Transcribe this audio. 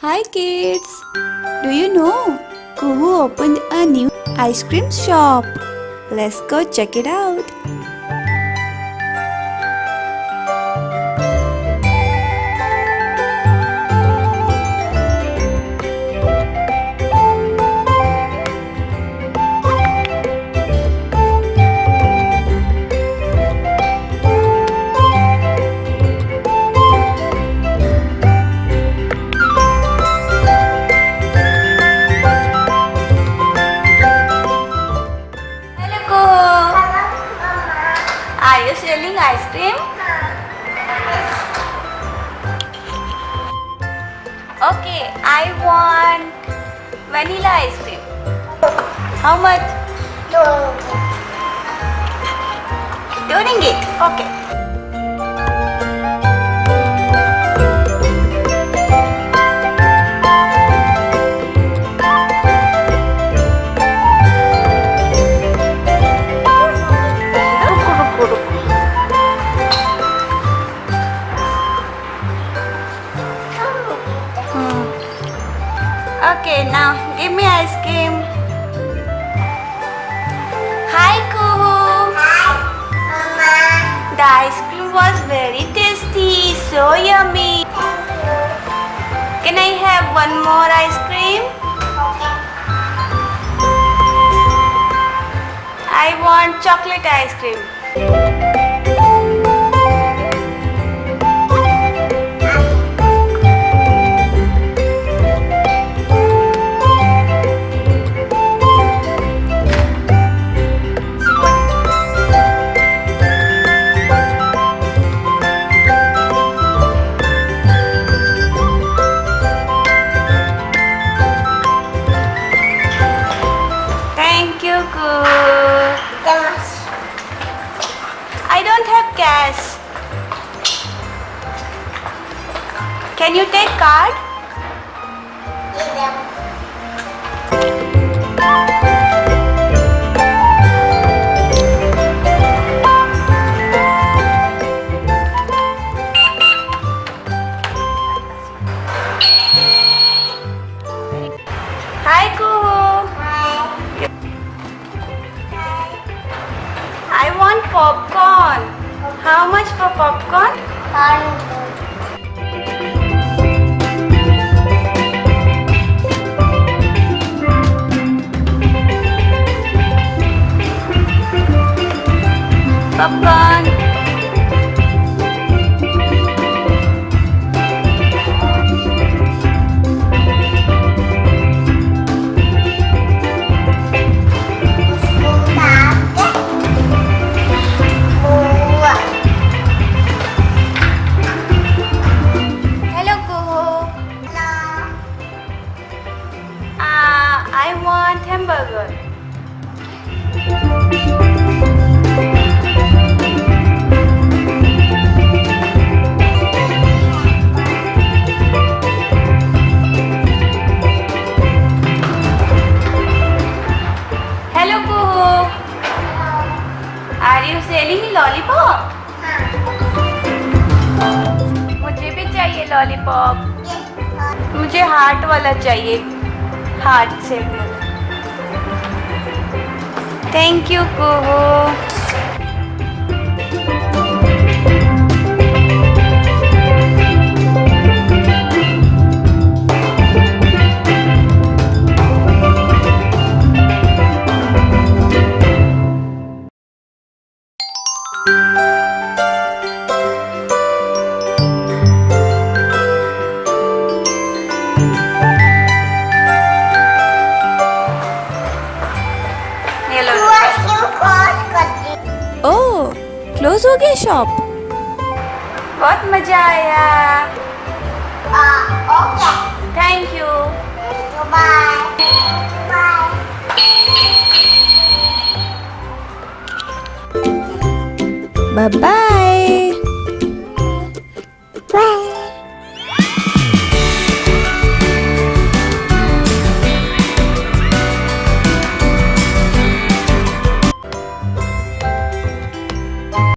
Hi kids! Do you know Kuhu opened a new ice cream shop? Let's go check it out. Are you selling ice cream? Okay, I want vanilla ice cream. How much? $2. Okay. Okay, now give me ice cream. Hi, Kuhu. Hi, Mama. The ice cream was very tasty, so yummy. Can I have one more ice cream? Okay. I want chocolate ice cream. Thank you, Kuhu. I don't have cash. Can you take card? Hi, Kuhu. I want popcorn. How much for popcorn? Popcorn. Hello, Kuhu. I want hamburger. Hello, Kuhu. Are you selling lollipop? मुझे भी चाहिए lollipop. मुझे heart वाला चाहिए. Heart shape वाला. Thank you, Kuhu. Oh, close हो गया shop. बहुत मजा आया. Okay. Thank you. Bye. Bye. Bye bye.